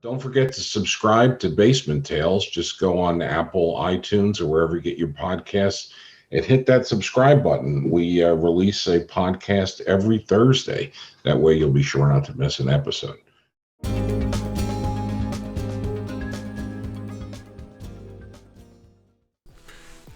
Don't forget to subscribe to Basement Tales. Just go on Apple, iTunes, or wherever you get your podcasts and hit that subscribe button. We release a podcast every Thursday. That way you'll be sure not to miss an episode.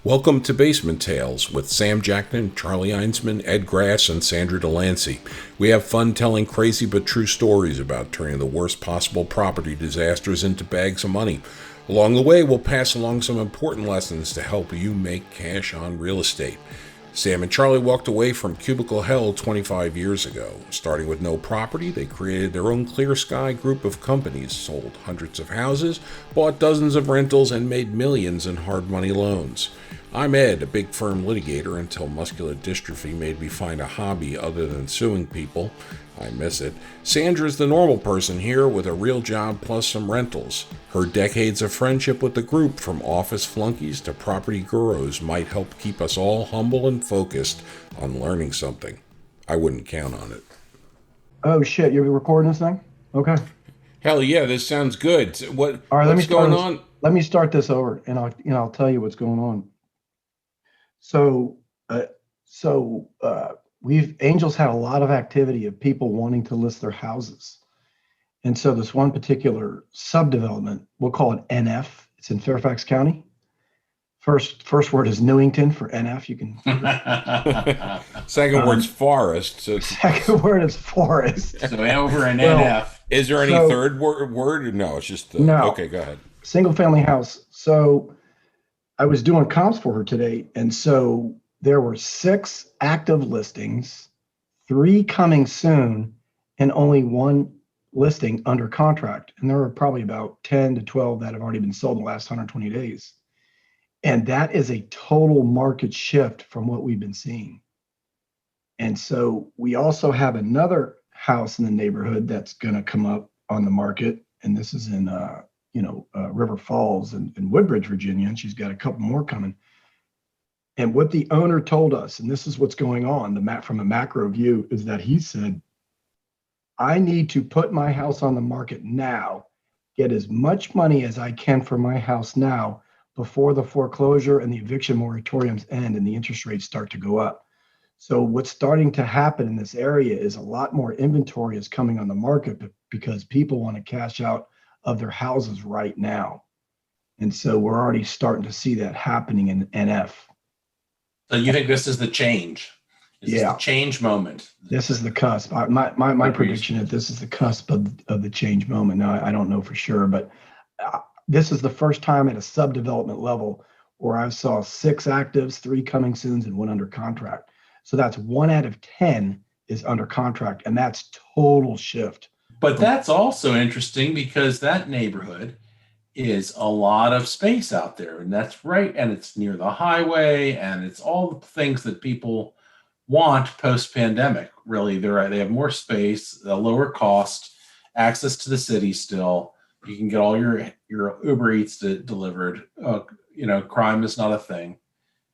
Welcome to Basement Tales with Sam Jackman, Charlie Einsman, Ed Grass, and Sandra Delancey. We have fun telling crazy but true stories about turning the worst possible property disasters into bags of money. Along the way, we'll pass along some important lessons to help you make cash on real estate. Sam and Charlie walked away from cubicle hell 25 years ago. Starting with no property, they created their own Clear Sky group of companies, sold hundreds of houses, bought dozens of rentals, and made millions in hard money loans. I'm Ed, a big firm litigator until muscular dystrophy made me find a hobby other than suing people. I miss it. Sandra's the normal person here with a real job plus some rentals. Her decades of friendship with the group, from office flunkies to property gurus, might help keep us all humble and focused on learning something. I wouldn't count on it. Oh shit, you're recording this thing? Okay. Hell yeah, this sounds good. All right, what's going on? Let me start this over, and I'll tell you what's going on. So Angels had a lot of activity of people wanting to list their houses. And so this one particular subdevelopment, we'll call it NF. It's in Fairfax County. First word is Newington for NF. You can. Second word's forest. So second word is forest. So over in NF. Is there any third word? No, it's just no. Okay, go ahead. Single family house. So I was doing comps for her today, and so there were 6 active listings, 3 coming soon, and only 1 listing under contract. And there were probably about 10 to 12 that have already been sold in the last 120 days. And that is a total market shift from what we've been seeing. And so we also have another house in the neighborhood that's going to come up on the market, and this is in River Falls and Woodbridge, Virginia, and she's got a couple more coming. And what the owner told us, and this is what's going on, from a macro view, is that he said, I need to put my house on the market now, get as much money as I can for my house now before the foreclosure and the eviction moratoriums end and the interest rates start to go up. So what's starting to happen in this area is a lot more inventory is coming on the market because people want to cash out of their houses right now. And so we're already starting to see that happening in NF. So you think this is the change? Is this the change moment? This is the cusp. My prediction is this is the cusp of the change moment. Now, I don't know for sure, but this is the first time at a subdevelopment level where I saw 6 actives, 3 coming soons, and 1 under contract. So that's 1 out of 10 is under contract, and that's total shift. But that's also interesting because that neighborhood is a lot of space out there, and that's right. And it's near the highway, and it's all the things that people want post-pandemic. Really, they have more space, a lower cost, access to the city still. You can get all your Uber Eats delivered. Crime is not a thing.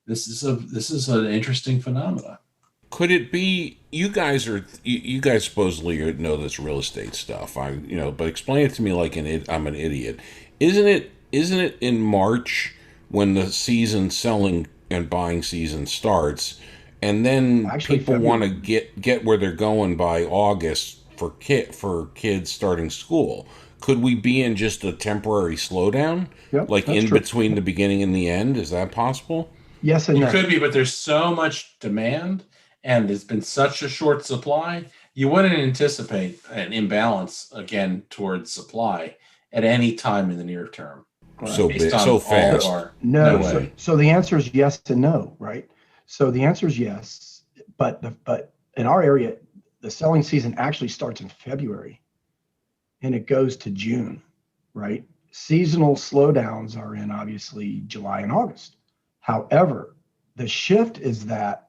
This is an interesting phenomenon. Could it be you guys supposedly know this real estate stuff? But explain it to me like I'm an idiot. Isn't it in March when the selling and buying season starts, and then people want to get where they're going by August for kids starting school? Could we be in just a temporary slowdown, between the beginning and the end? Is that possible? Yes and no. It could be, but there's so much demand. And it's been such a short supply, you wouldn't anticipate an imbalance again towards supply at any time in the near term. So fast. So the answer is yes and no, right? So the answer is yes, but in our area, the selling season actually starts in February, and it goes to June, right? Seasonal slowdowns are in obviously July and August. However, the shift is that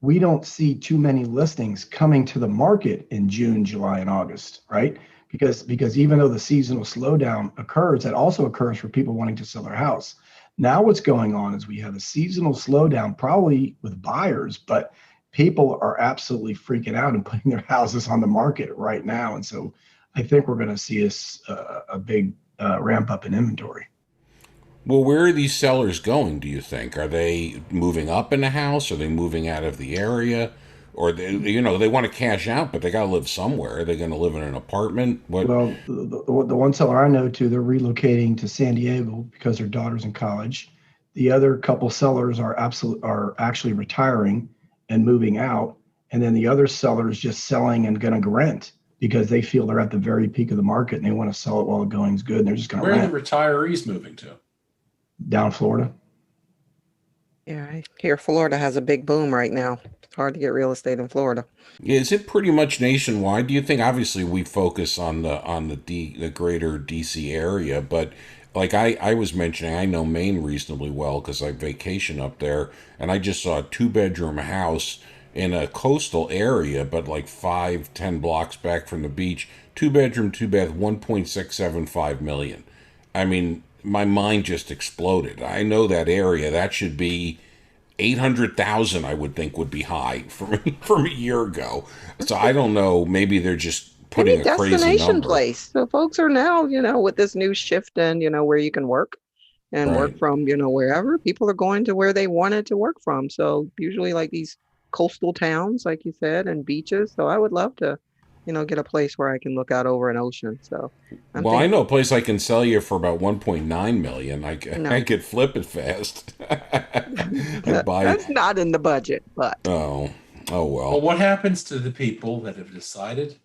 we don't see too many listings coming to the market in June, July, and August, right? Because even though the seasonal slowdown occurs, that also occurs for people wanting to sell their house. Now what's going on is we have a seasonal slowdown, probably with buyers, but people are absolutely freaking out and putting their houses on the market right now. And so I think we're going to see a big ramp up in inventory. Well, where are these sellers going, do you think? Are they moving up in the house? Are they moving out of the area? Or they want to cash out, but they got to live somewhere. Are they going to live in an apartment? What? Well, the one seller I know too, they're relocating to San Diego because their daughter's in college. The other couple sellers are actually retiring and moving out, and then the other seller is just selling and going to rent because they feel they're at the very peak of the market and they want to sell it while the going's good. And they're just going to Where are rent the retirees moving to? down Florida. Yeah, I hear Florida has a big boom right now. It's hard to get real estate in Florida. Is it pretty much nationwide? Do you think? Obviously, we focus on the greater DC area, but like I was mentioning, I know Maine reasonably well because I vacation up there, and I just saw a 2-bedroom house in a coastal area, but like 5-10 blocks back from the beach. 2 bedroom, 2 bath, 1.675 million. I mean, my mind just exploded. I know that area. That should be 800,000. I would think would be high from a year ago. So I don't know. Maybe they're just putting Any a crazy destination number. place. So folks are now, with this new shift in, where you can work and work Right. from, wherever. People are going to where they wanted to work from. So usually like these coastal towns, like you said, and beaches. So I would love to, get a place where I can look out over an ocean. So I'm Well, I thinking, know a place I can sell you for about 1.9 million. I no, could flip it fast. I'd buy. that's not in the budget, but Oh, oh Well, well. what happens to the people that have decided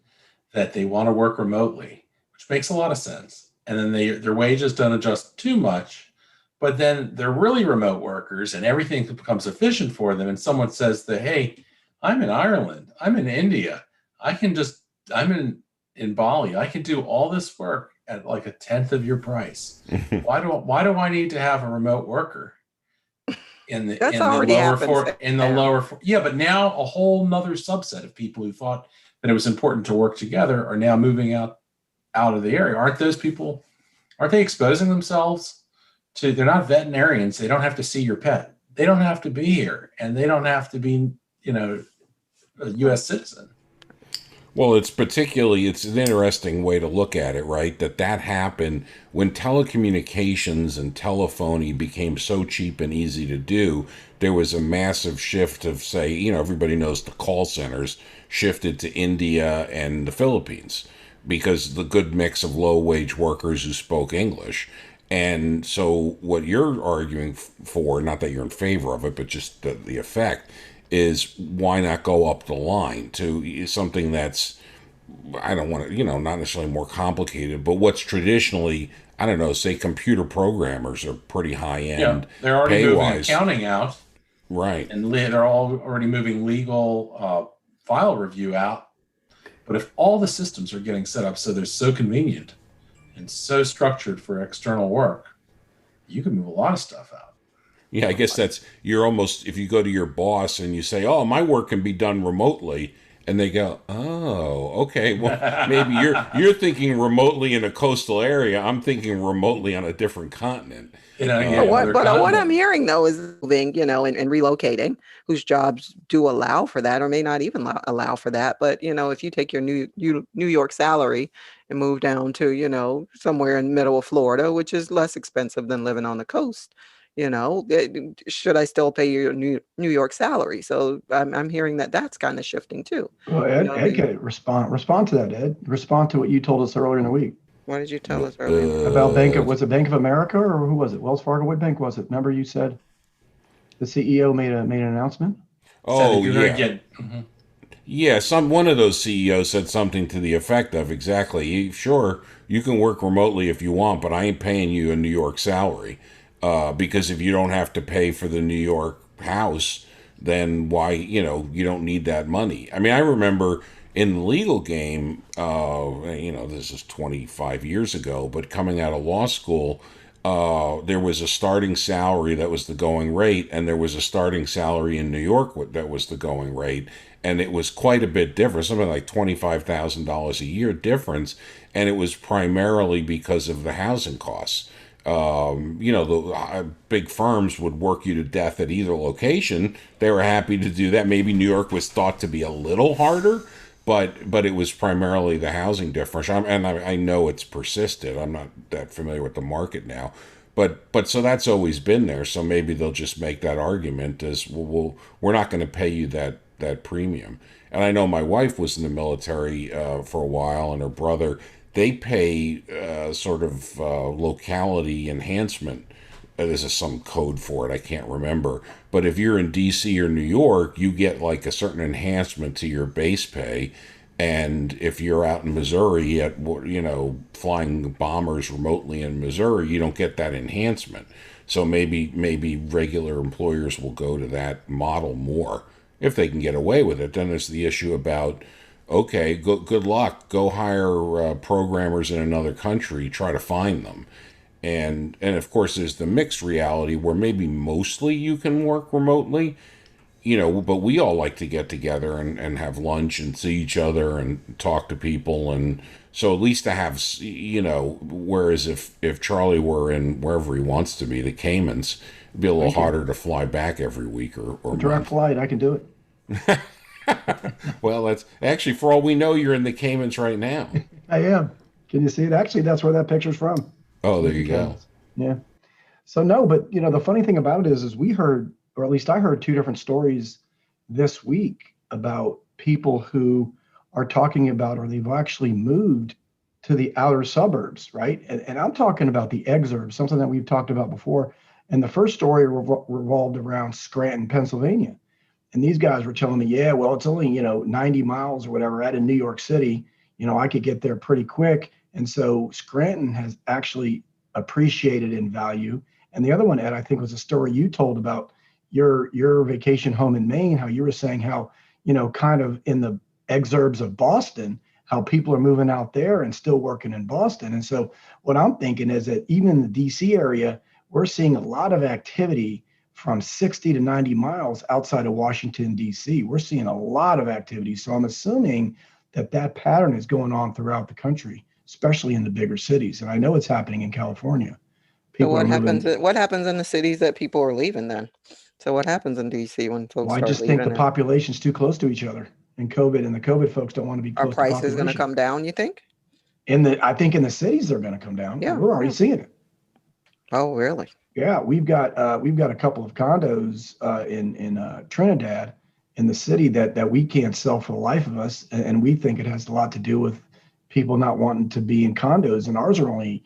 that they want to work remotely, which makes a lot of sense, and then their wages don't adjust too much, but then they're really remote workers and everything becomes efficient for them, and someone says that, hey, I'm in Ireland, I'm in India, I'm in Bali, I can do all this work at like a tenth of your price. Why do I need to have a remote worker that's already happens. yeah, but now a whole nother subset of people who thought that it was important to work together are now moving out of the area. Aren't they exposing themselves to? They're not veterinarians. They don't have to see your pet. They don't have to be here, and they don't have to be a U.S. citizen. Well, it's an interesting way to look at it, right? That happened when telecommunications and telephony became so cheap and easy to do. There was a massive shift of, say, everybody knows the call centers shifted to India and the Philippines because the good mix of low-wage workers who spoke English. And so what you're arguing for, not that you're in favor of it, but just the effect, is why not go up the line to something that's, I don't want to, not necessarily more complicated, but what's traditionally, I don't know, say computer programmers are pretty high Yeah, end they're already pay moving wise. accounting out, Right. and they're all already moving legal file review out. But if all the systems are getting set up so they're so convenient and so structured for external work, you can move a lot of stuff out. Yeah, I guess you're almost, if you go to your boss and you say, oh, my work can be done remotely, and they go, oh, okay, well, maybe you're thinking remotely in a coastal area. I'm thinking remotely on a different continent. Yeah, What I'm hearing though is moving, and relocating, whose jobs do allow for that, or may not even allow for that. But if you take your New York salary and move down to somewhere in the middle of Florida, which is less expensive than living on the coast, should I still pay your New York salary? So I'm hearing that that's kind of shifting too. Well, Ed can respond to that. Ed, respond to what you told us earlier in the week What did you tell us earlier? about was it Bank of America or who was it? Wells Fargo? What bank was it? Remember you said the CEO made an announcement. Oh, you're yeah. Gonna get, Yeah, one of those CEOs said something to the effect of, exactly, sure, you can work remotely if you want, but I ain't paying you a New York salary. Because if you don't have to pay for the New York house, then why, you don't need that money. I mean, I remember in the legal game, this is 25 years ago, but coming out of law school, there was a starting salary that was the going rate, and there was a starting salary in New York that was the going rate, and it was quite a bit different, something like $25,000 a year difference, and it was primarily because of the housing costs. The big firms would work you to death at either location. They were happy to do that. Maybe New York was thought to be a little harder, but it was primarily the housing differential. I know it's persisted. I'm not that familiar with the market now, but so that's always been there. So maybe they'll just make that argument as we're not going to pay you that premium. And I know my wife was in the military for a while, and her brother. They pay sort of locality enhancement. This is some code for it. I can't remember. But if you're in D.C. or New York, you get like a certain enhancement to your base pay. And if you're out in Missouri at, flying bombers remotely in Missouri, you don't get that enhancement. So maybe regular employers will go to that model more if they can get away with it. Then there's the issue about, okay, good luck. Go hire programmers in another country. Try to find them. And of course, there's the mixed reality where maybe mostly you can work remotely, but we all like to get together and have lunch and see each other and talk to people. And so at least to have, whereas if Charlie were in wherever he wants to be, the Caymans, it'd be a little harder to fly back every week or direct flight. I can do it. Well, that's actually, for all we know, you're in the Caymans right now. I am. Can you see it? Actually, that's where that picture's from. Oh, there you go. Yeah. So no, but the funny thing about it is we heard, or at least I heard, two different stories this week about people who are talking about, or they've actually moved to the outer suburbs, right? And I'm talking about the exurbs, something that we've talked about before. And the first story revolved around Scranton, Pennsylvania. And these guys were telling me, yeah, well, it's only, 90 miles or whatever out in New York City. I could get there pretty quick. And so Scranton has actually appreciated in value. And the other one, Ed, I think was a story you told about your vacation home in Maine, how you were saying how, kind of in the exurbs of Boston, how people are moving out there and still working in Boston. And so what I'm thinking is that even in the DC area, we're seeing a lot of activity from 60 to 90 miles outside of Washington, D.C. We're seeing a lot of activity. So I'm assuming that pattern is going on throughout the country, especially in the bigger cities. And I know it's happening in California. So what happens in the cities that people are leaving then? So what happens in DC when folks I start just leaving? think the population's too close to each other, and the COVID folks don't want to be close Are to prices going to population. come down, you think? I think in the cities they're going to come down. Yeah. We're already seeing it. Oh, really? Yeah, we've got a couple of condos in Trinidad in the city that we can't sell for the life of us, and we think it has a lot to do with people not wanting to be in condos. And ours are only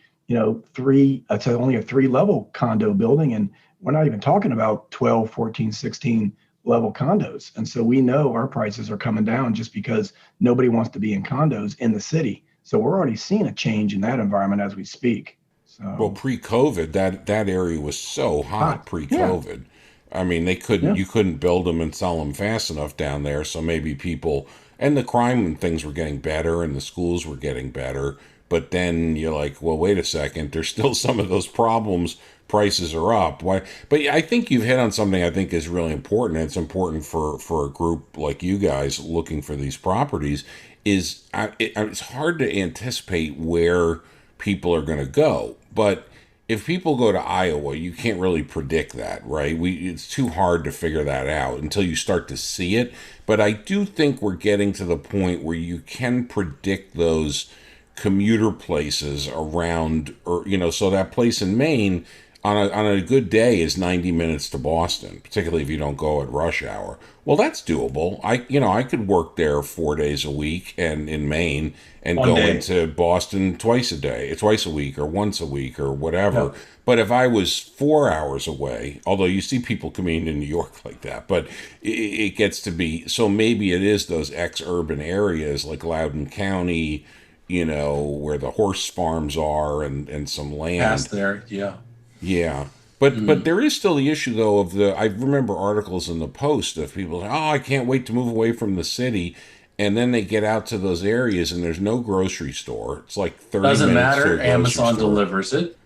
three. It's only a 3-level condo building, and we're not even talking about 12, 14, 16 level condos. And so we know our prices are coming down just because nobody wants to be in condos in the city. So we're already seeing a change in that environment as we speak. So, well, pre-COVID, that area was so hot pre-COVID. Yeah. I mean, you couldn't build them and sell them fast enough down there. So maybe people, and the crime and things were getting better and the schools were getting better. But then you're like, well, wait a second, there's still some of those problems. Prices are up. Why? But I think you've hit on something I think is really important. It's important for a group like you guys looking for these properties. It's hard to anticipate where people are going to go. But if people go to Iowa, you can't really predict that, right? It's too hard to figure that out until you start to see it. But I do think we're getting to the point where you can predict those commuter places around, or so that place in Maine on a good day is 90 minutes to Boston, particularly if you don't go at rush hour. Well, that's doable. I could work there 4 days a week and in Maine and go into Boston twice a week or once a week or whatever. Yep. But if I was 4 hours away, although you see people coming to New York like that, but it gets to be, so maybe it is those ex-urban areas like Loudoun County, where the horse farms are and some land. Past there, yeah. Yeah. But there is still the issue, though, I remember articles in the Post of people saying, I can't wait to move away from the city. And then they get out to those areas and there's no grocery store. It's like 30 Doesn't minutes matter. to a grocery Amazon store. delivers it.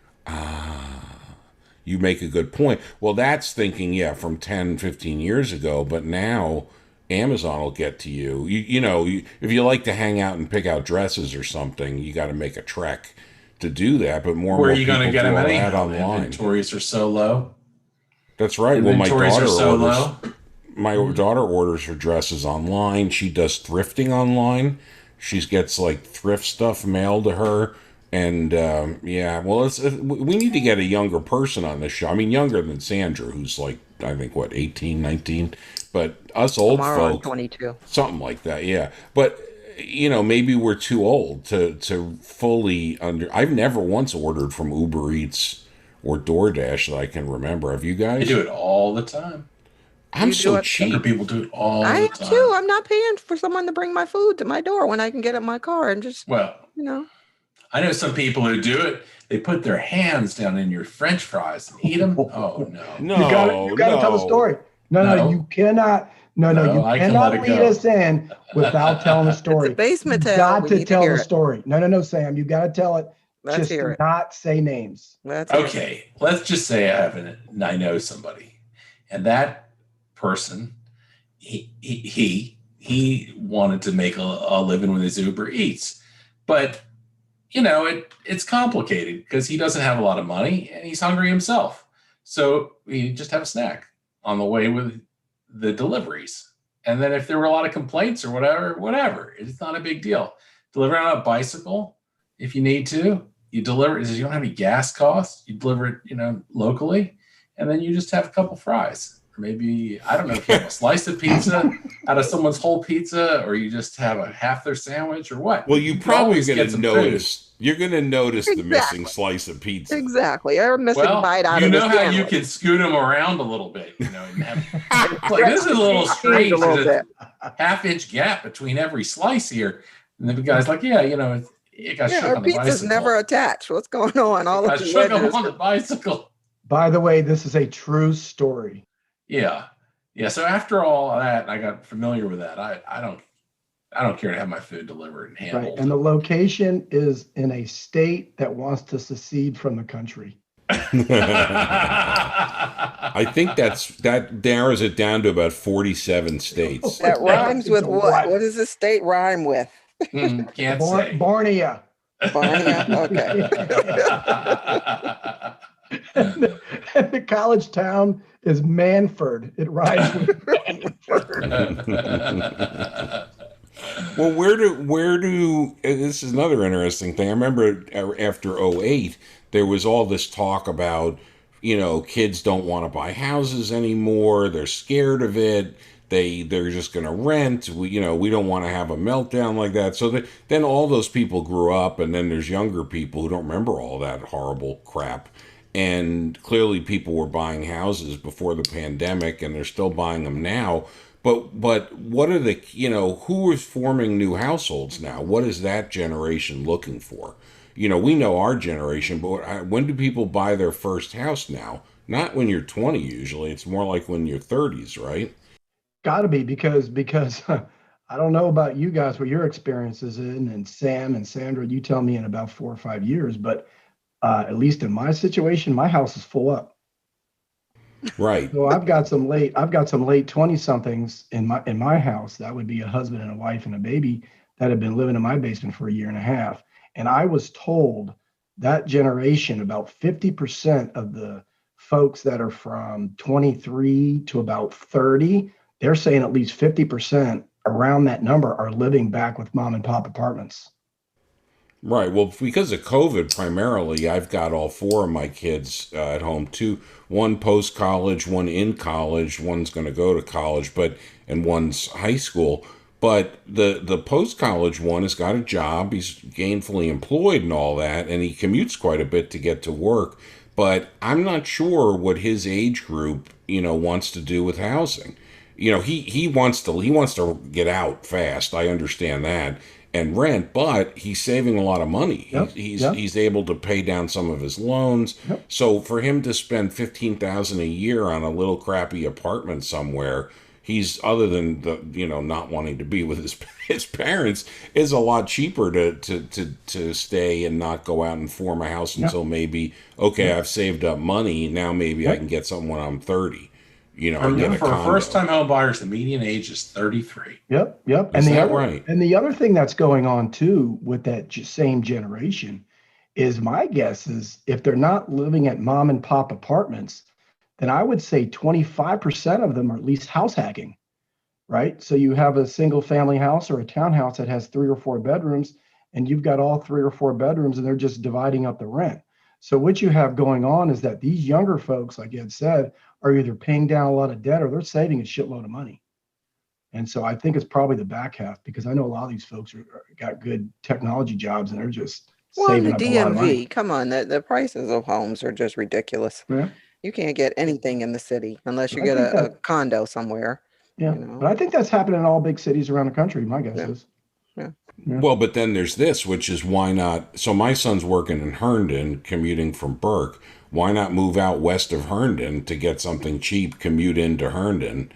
You make a good point. Well, that's thinking, from 10, 15 years ago. But now Amazon will get to you. If you like to hang out and pick out dresses or something, you got to make a trek to do that. But where are you going to get them anyhow? Inventories are so low. That's right. Inventories well, my daughter are so low. my daughter orders her dresses online. She does thrifting online. She gets like thrift stuff mailed to her. And yeah, well, we need to get a younger person on this show. I mean, younger than Sandra, who's like, I think, what, 18, 19. But us old Tomorrow I'm folk, 22. something like that, yeah. But, maybe we're too old to fully I've never once ordered from Uber Eats or DoorDash that I can remember. Have you I do guys? it all the time. I'm You do so it? Younger cheap. people do it all I the am too. time. I'm not paying for someone to bring my food to my door when I can get in my car and just, Well, you know. I know some people who do it. They put their hands down in your French fries and eat them. Oh no, No, you gotta tell the no. story. No, you no, cannot. No, no. you I can let cannot it lead go. us in without telling the It's a story. basement You tale. got We to need to tell hear the it. story. No, Sam, you got to tell it. Let's Just hear do it. not say names. Let's hear it. Okay, let's just say I know somebody, and that person, he wanted to make a living with his Uber Eats, but it's complicated because he doesn't have a lot of money and he's hungry himself. So we just have a snack on the way with the deliveries. And then if there were a lot of complaints or whatever, it's not a big deal. Deliver on a bicycle if you need to. You deliver it. You don't have any gas costs. You deliver it, locally, and then you just have a couple fries. Or maybe, I don't know, if you have a slice of pizza out of someone's whole pizza, or you just have a half their sandwich or what. Well, you You can probably always going get to some notice. You're going to notice the missing Exactly. slice of pizza. Exactly. Or a missing Well, bite out you of the know how you sandwich. can scoot them around a little bit, and have And like this is a little stretch the cheese strange. a little There's bit. a half-inch gap between every slice here, and the guy's like, "Yeah, it got Yeah, shook our on the pizza's never bicycle. attached. What's going on? It All of got the shook up edges. on the bicycle." By the way, this is a true story. Yeah, yeah. So after all of that, I got familiar with that. I don't care to have my food delivered and Right. handled. And the location is in a state that wants to secede from the country. I think that narrows it down to about 47 states. That rhymes with what? What? What does the state rhyme with? Can't say. Borneo. Barnea? Okay. And the college town is Manford. It rhymes with Manford. Well, where do this is another interesting thing. I remember after '08, there was all this talk about, kids don't want to buy houses anymore. They're scared of it. They're just going to rent. We don't want to have a meltdown like that. So then all those people grew up, and then there's younger people who don't remember all that horrible crap. And clearly people were buying houses before the pandemic, and they're still buying them now. But what are who is forming new households now? What is that generation looking for? We know our generation, but when do people buy their first house now? Not when you're 20 usually. It's more like when you're 30s, right? Got to be because I don't know about you guys what your experience is in, and Sam and Sandra, you tell me in about 4 or 5 years, but at least in my situation, my house is full up. Right. So I've got some late 20 somethings in my house. That would be a husband and a wife and a baby that have been living in my basement for a year and a half. And I was told that generation, about 50% of the folks that are from 23 to about 30, they're saying at least 50% around that number are living back with mom and pop apartments. Right. Well, because of COVID, primarily, I've got all four of my kids at home too. One post college, one in college, one's going to go to college, and one's high school. But the post college one has got a job. He's gainfully employed and all that, and he commutes quite a bit to get to work. But I'm not sure what his age group, wants to do with housing. He wants to get out fast. I understand that. And rent, but he's saving a lot of money. Yep, He's able to pay down some of his loans. Yep. So for him to spend $15,000 a year on a little crappy apartment somewhere, he's, other than the not wanting to be with his parents, is a lot cheaper to stay and not go out and form a house until maybe I've saved up money, now maybe I can get something when I'm 30. And get a For condo. first-time home buyers, the median age is 33. Yep. Is that right? And the other thing that's going on too with that same generation is, my guess is, if they're not living at mom and pop apartments, then I would say 25% of them are at least house hacking, right? So you have a single family house or a townhouse that has 3 or 4 bedrooms, and you've got all 3 or 4 bedrooms, and they're just dividing up the rent. So what you have going on is that these younger folks, like Ed said, are either paying down a lot of debt or they're saving a shitload of money. And so I think it's probably the back half, because I know a lot of these folks got good technology jobs and they're just Well, in the saving up a lot of money. DMV, come on, the prices of homes are just ridiculous. Yeah. You can't get anything in the city unless you I get think a that, condo somewhere. yeah, You know? but I think that's happening in all big cities around the country. My guess Yeah. is. Yeah. Yeah. Well, but then there's this, which is why not? So my son's working in Herndon, commuting from Burke. Why not move out west of Herndon to get something cheap, commute into Herndon,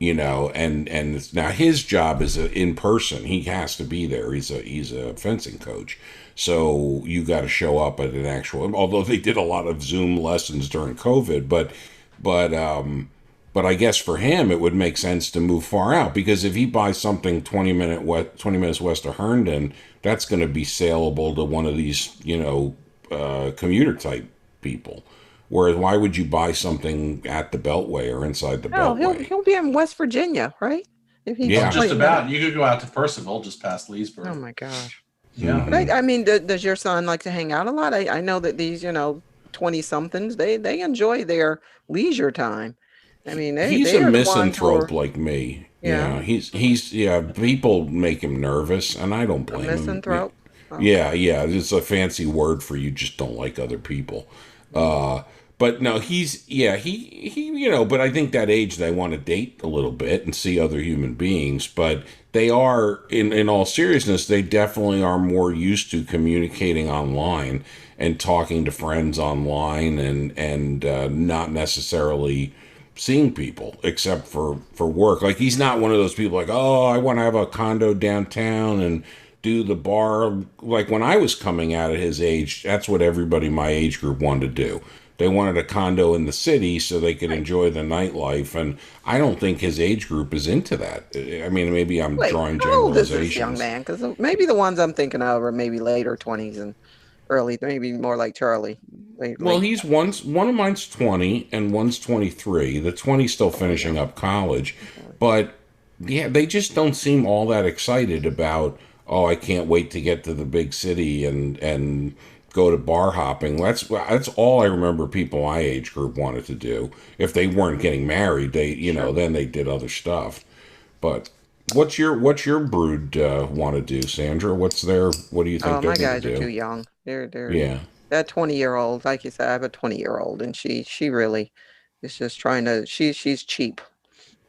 and now his job is in person. He has to be there. He's a fencing coach. So you got to show up at an actual, although they did a lot of Zoom lessons during COVID, but but I guess for him, it would make sense to move far out, because if he buys something 20 minutes west of Herndon, that's going to be saleable to one of these, commuter type people. Whereas, why would you buy something at the Beltway or inside the No, Beltway? he'll be in West Virginia, right? If he Yeah. gets Just like about. You could go out to Percival, just past Leesburg. Oh my gosh. Yeah. But I mean, does your son like to hang out a lot? I know that these, 20 somethings, they enjoy their leisure time. I mean, He's they a are the ones who misanthrope are, like me. yeah, Yeah, he's yeah. People make him nervous, and I don't a blame him. misanthrope. Yeah, Okay. yeah. It's a fancy word for you just don't like other people. Uh, but no, he. But I think that age they want to date a little bit and see other human beings. But they are, in all seriousness, they definitely are more used to communicating online and talking to friends online, and not necessarily seeing people except for work. Like, he's not one of those people like, oh, I want to have a condo downtown and do the bar. Like, when I was coming out at his age, that's what everybody my age group wanted to do. They wanted a condo in the city so they could enjoy the nightlife, and I don't think his age group is into that. I mean, maybe I'm Wait, drawing how old is this young generalizations. man? Because maybe the ones I'm thinking of are maybe later 20s and early, maybe more like Charlie. Well, Late. he's one of mine's 20 and one's 23. The 20's still Oh yeah. finishing up college, but yeah, they just don't seem all that excited about, oh, I can't wait to get to the big city and go to bar hopping. That's all I remember people my age group wanted to do. If they weren't getting married, Sure. then they did other stuff. But what's your brood want to do, Sandra? What do you think Oh, they're my going to guys are too do? young. They're Yeah. that 20-year-old, like you said, I have a 20-year-old and she really is just trying to she's cheap.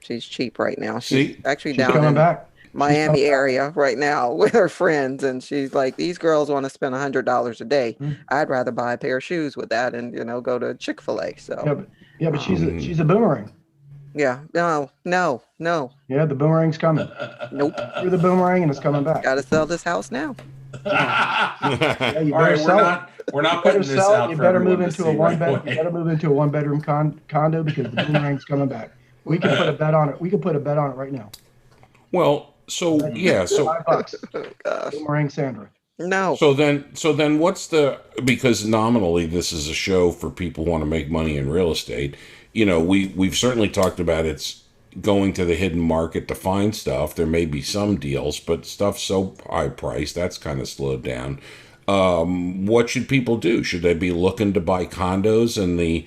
She's cheap right now. She's See, actually She's down coming in back. She's coming Miami area right now with her friends and she's like, these girls want to spend $100 a day. back. I'd rather buy a pair of shoes with that and go to Chick-fil-A. Yeah, So but she's um she's a boomerang. yeah, no, Yeah, the boomerang's coming. nope. Through the boomerang and it's coming back. Gotta sell this house now. Yeah, you All better right, sell it. we're not Better putting this sell it. out You for better move everyone to into a see one right bed. You away. better move into a one bedroom condo because the boomerang's coming back. We can put a bet on it. We can put a bet on it right now. well, so yeah, so $5. Oh gosh. Boomerang Sandra. No. So then what's the, because nominally this is a show for people who want to make money in real estate. We've certainly talked about it's going to the hidden market to find stuff. There may be some deals, but stuff so high priced that's kind of slowed down. What should people do? Should they be looking to buy condos in the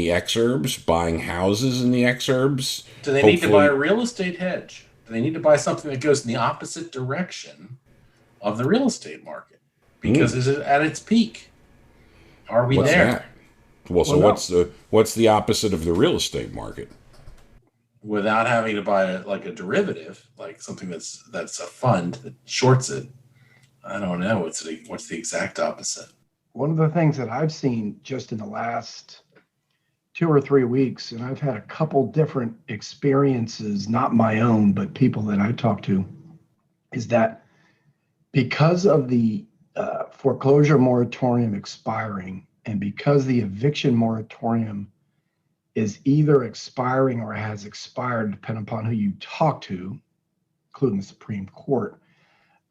exurbs, buying houses in the exurbs? Do they need to buy a Hopefully, real estate hedge? Do they need to buy something that goes in the opposite direction of the real estate market? Because is it at its peak? Are we what's there? that? Well, so Well, no. what's the opposite of the real estate market? Without having to buy like a derivative, like something that's a fund that shorts it. I don't know. What's the exact opposite? One of the things that I've seen just in the last 2 or 3 weeks, and I've had a couple different experiences, not my own, but people that I talk to, is that because of the foreclosure moratorium expiring and because the eviction moratorium is either expiring or has expired, depending upon who you talk to, including the Supreme Court,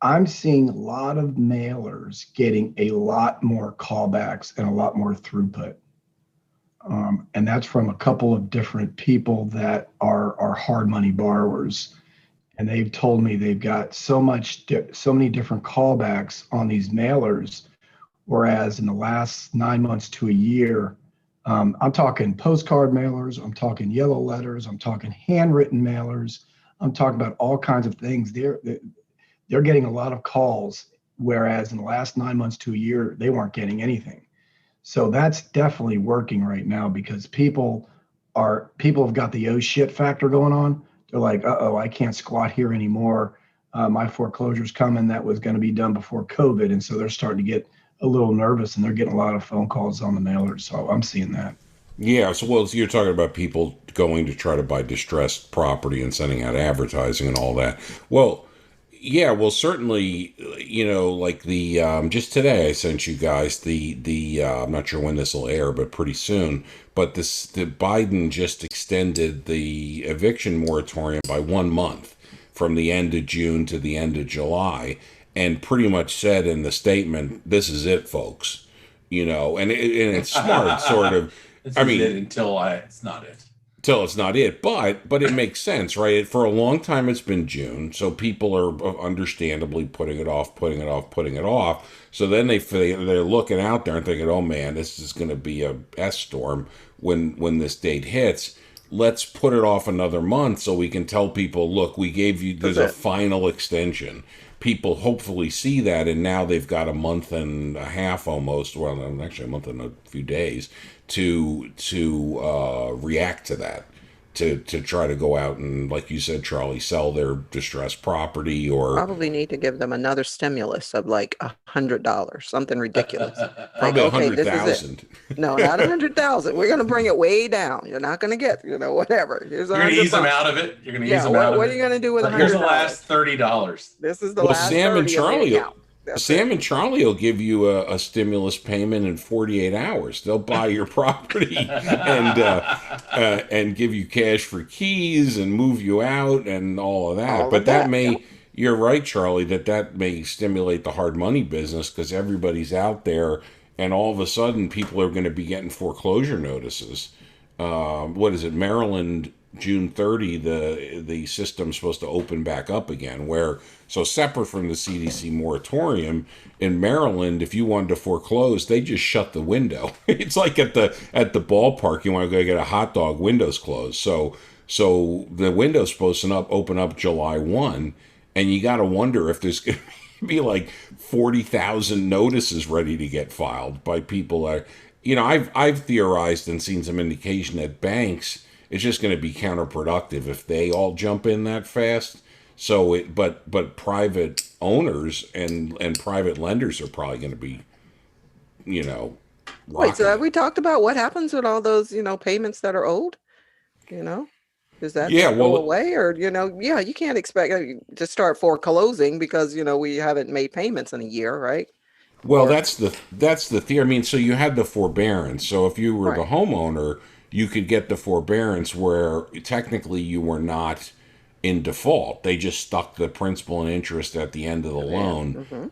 I'm seeing a lot of mailers getting a lot more callbacks and a lot more throughput. And that's from a couple of different people that are hard money borrowers. And they've told me they've got so many different callbacks on these mailers. Whereas in the last 9 months to a year, I'm talking postcard mailers, I'm talking yellow letters, I'm talking handwritten mailers, I'm talking about all kinds of things. They're getting a lot of calls, whereas in the last 9 months to a year, they weren't getting anything. So that's definitely working right now because people have got the oh shit factor going on. They're like, oh, I can't squat here anymore. My foreclosure's coming. That was going to be done before COVID, and so they're starting to get a little nervous, and they're getting a lot of phone calls on the mailers. So I'm seeing that. Yeah, so you're talking about people going to try to buy distressed property and sending out advertising and all that. Well, yeah, well, certainly, like the just today I sent you guys the I'm not sure when this will air, but pretty soon. But the Biden just extended the eviction moratorium by 1 month from the end of June to the end of July, and pretty much said in the statement, "This is it, folks." And it's smart, sort of. This I is it mean, until it's not it. till it's not it, but it makes sense, right? For a long time it's been June, so people are understandably putting it off, putting it off, putting it off. So then they're looking out there and thinking, oh man, this is going to be a S storm when this date hits. Let's put it off another month so we can tell people, look, we gave you, there's a final extension. People hopefully see that, and now they've got a month and a half almost, well, actually a month and a few days to react to that, to try to go out and, like you said, Charlie, sell their distressed property or Probably need to give them another stimulus of like $100, something ridiculous. Like, probably a okay, hundred this is it. thousand. No, not 100,000. We're gonna bring it way down. You're not gonna get, whatever. Here's You're gonna ease them $100. out of it. You're gonna ease Yeah, them out of what it. are you gonna do with Here's the $100? last $30. This is the Well, last Sam and 30 of the Charlie, account. That's Sam it. and Charlie will give you a stimulus payment in 48 hours. They'll buy your property and give you cash for keys and move you out and all of that. All But of that, yeah. you're right, Charlie, that may stimulate the hard money business because everybody's out there, and all of a sudden people are going to be getting foreclosure notices. What is it, Maryland? June 30, the system's supposed to open back up again. So separate from the CDC moratorium, in Maryland, if you wanted to foreclose, they just shut the window. It's like at the ballpark, you want to go get a hot dog, windows closed. So the window's supposed to open up July 1, and you got to wonder if there's going to be like 40,000 notices ready to get filed by people. I've theorized and seen some indication that banks, it's just going to be counterproductive if they all jump in that fast. But private owners and private lenders are probably going to be, Wait, so rocking have it. we talked about what happens with all those, payments that are owed? You know, does that Yeah, just go well, away, or yeah, you can't expect to start foreclosing because we haven't made payments in a year, right? Well, Or that's the theory. I mean, so you had the forbearance. So if you were the right, homeowner, you could get the forbearance where technically you were not in default. They just stuck the principal and interest at the end of the at the end. loan. Hmm.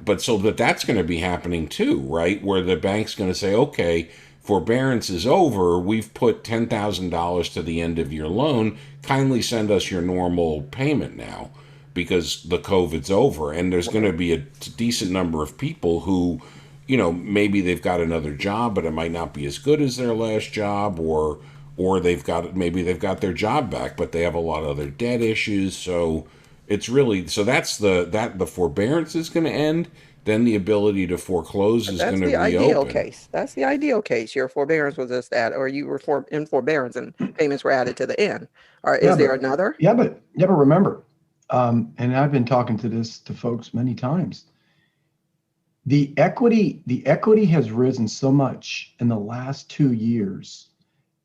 But so that's going to be happening too, right? Where the bank's going to say, okay, forbearance is over. We've put $10,000 to the end of your loan. Kindly send us your normal payment now because the COVID's over. And there's going to be a decent number of people who, maybe they've got another job, but it might not be as good as their last job, or maybe they've got their job back, but they have a lot of other debt issues. So it's really, so that's the forbearance is going to end. Then the ability to foreclose is That's going to the ideal reopen. case. That's the ideal case. Your forbearance was just added, or you were in forbearance and payments were added to the end. Or Yeah, is there but another? remember, and I've been talking to folks many times. The equity has risen so much in the last 2 years,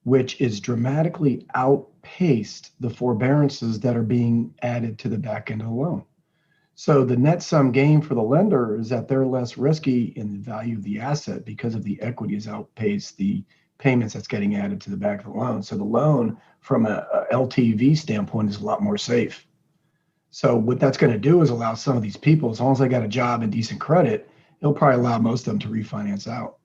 which is dramatically outpaced the forbearances that are being added to the back end of the loan. So the net sum gain for the lender is that they're less risky in the value of the asset because of the equity has outpaced the payments that's getting added to the back of the loan. So the loan from a LTV standpoint is a lot more safe. So what that's going to do is allow some of these people, as long as they got a job and decent credit, it'll probably allow most of them to refinance out.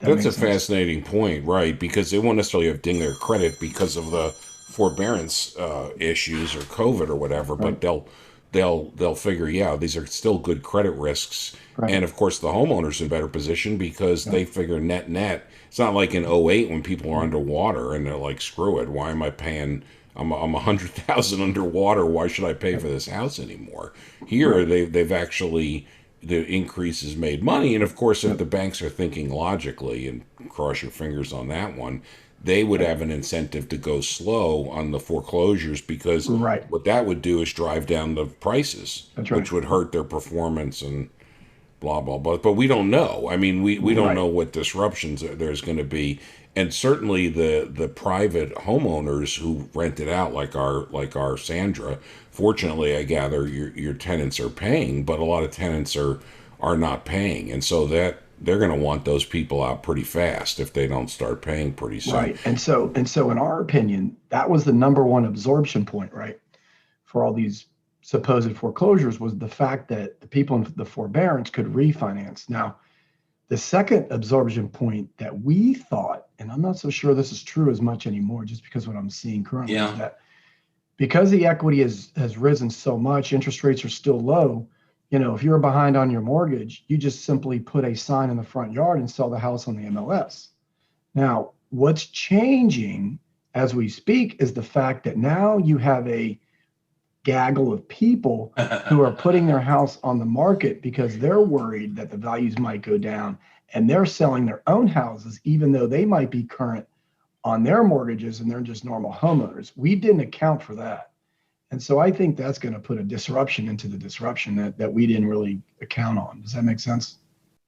That That's a makes sense. fascinating point, right? Because they won't necessarily have dinged their credit because of the forbearance issues or COVID or whatever, but Right. they'll figure, yeah, these are still good credit risks. Right. And of course, the homeowner's in a better position because Yeah. they figure net. It's not like in '08 when people are Right. underwater and they're like, screw it, why am I paying? I'm 100,000 underwater. Why should I pay for this house anymore? Here, Right. they've actually the increases made money. And of course, if Yep. the banks are thinking logically, and cross your fingers on that one, they would Yep. have an incentive to go slow on the foreclosures because Right. what that would do is drive down the prices, That's right. which would hurt their performance and blah blah blah. But we don't know. I mean, we don't Right. know what disruptions there's going to be, and certainly the private homeowners who rent it out, like our Sandra. Fortunately, I gather your tenants are paying, but a lot of tenants are not paying, and so that they're going to want those people out pretty fast if they don't start paying pretty soon. Right. And so in our opinion, that was the number one absorption point, right? For all these supposed foreclosures was the fact that the people in the forbearance could refinance. Now, the second absorption point that we thought, and I'm not so sure this is true as much anymore, just because what I'm seeing currently is Yeah. that because the equity has risen so much, interest rates are still low. If you're behind on your mortgage, you just simply put a sign in the front yard and sell the house on the MLS. Now, what's changing as we speak is the fact that now you have a gaggle of people who are putting their house on the market because they're worried that the values might go down, and they're selling their own houses even though they might be current on their mortgages and they're just normal homeowners. We didn't account for that. And so I think that's going to put a disruption into the disruption that we didn't really account on. Does that make sense?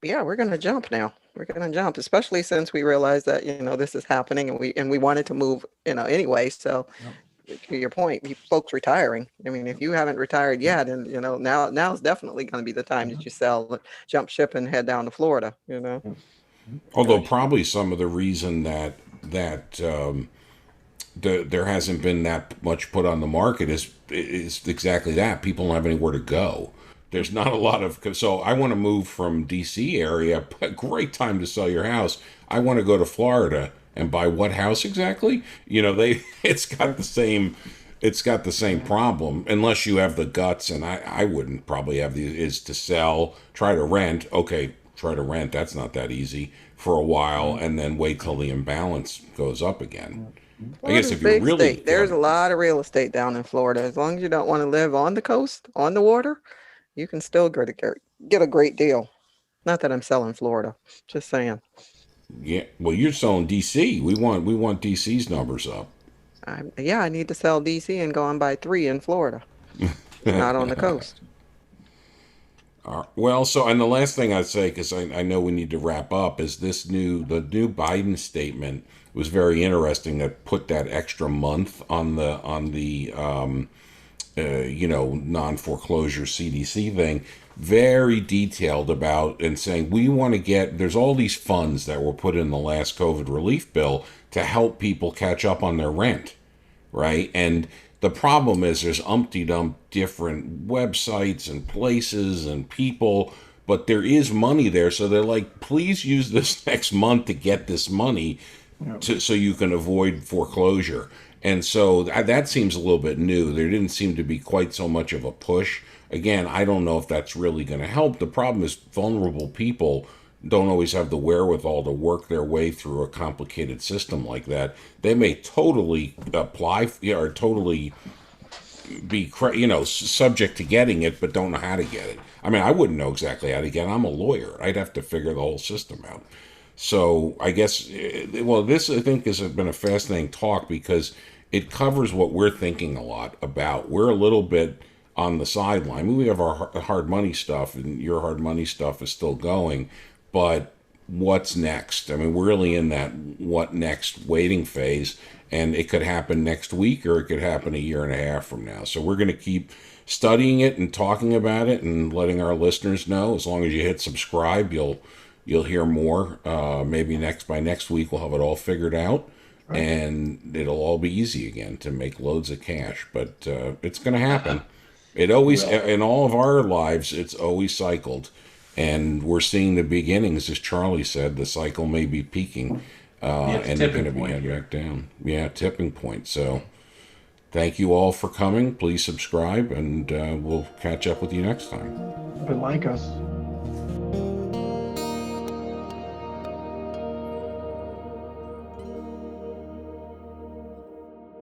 Yeah, we're gonna jump now. We're gonna jump, especially since we realize that, this is happening and we wanted to move, anyway. So Yep. to your point, you folks retiring. I mean, if you haven't retired yet, and now's definitely gonna be the time that you sell, jump ship and head down to Florida, Yep. Although probably some of the reason that there hasn't been that much put on the market is exactly that. People don't have anywhere to go. There's not a lot of so I want to move from DC area. A great time to sell your house. I want to go to Florida and buy what house exactly? They it's got the same problem unless you have the guts, and I wouldn't probably have the is to sell, try to rent. Okay, try to rent. That's not that easy for a while, and then wait till the imbalance goes up again. I guess Florida's a if you're big really state. There's a lot of real estate down in Florida. As long as you don't want to live on the coast, on the water, you can still get a great deal. Not that I'm selling Florida, just saying. yeah, well, you're selling DC. We want DC's numbers up. Yeah, I need to sell DC and go and buy 3 in Florida, not on the coast. Well, so and the last thing I'd say, because I know we need to wrap up, is the new Biden statement was very interesting. That put that extra month on the non foreclosure CDC thing, very detailed about and saying we want to get there's all these funds that were put in the last COVID relief bill to help people catch up on their rent, right? And the problem is there's umpty dump different websites and places and people, but there is money there. So they're like, please use this next month to get this money Yep. so you can avoid foreclosure. And so that seems a little bit new. There didn't seem to be quite so much of a push. Again, I don't know if that's really going to help. The problem is vulnerable people don't always have the wherewithal to work their way through a complicated system like that. They may totally apply or totally be subject to getting it, but don't know how to get it. I mean, I wouldn't know exactly how to get it. I'm a lawyer. I'd have to figure the whole system out. So I guess, well, this I think has been a fascinating talk because it covers what we're thinking a lot about. We're a little bit on the sideline. I mean, we have our hard money stuff, and your hard money stuff is still going, but what's next? I mean, we're really in that what next waiting phase, and it could happen next week or it could happen a year and a half from now. So we're going to keep studying it and talking about it and letting our listeners know. As long as you hit subscribe, you'll hear more. Maybe by next week we'll have it all figured out, Right. and it'll all be easy again to make loads of cash. But it's going to happen. It always Well, in all of our lives, it's always cycled. And we're seeing the beginnings, as Charlie said. The cycle may be peaking, and they're going to be heading back down. Yeah, tipping point. So thank you all for coming. Please subscribe, and we'll catch up with you next time. But like us.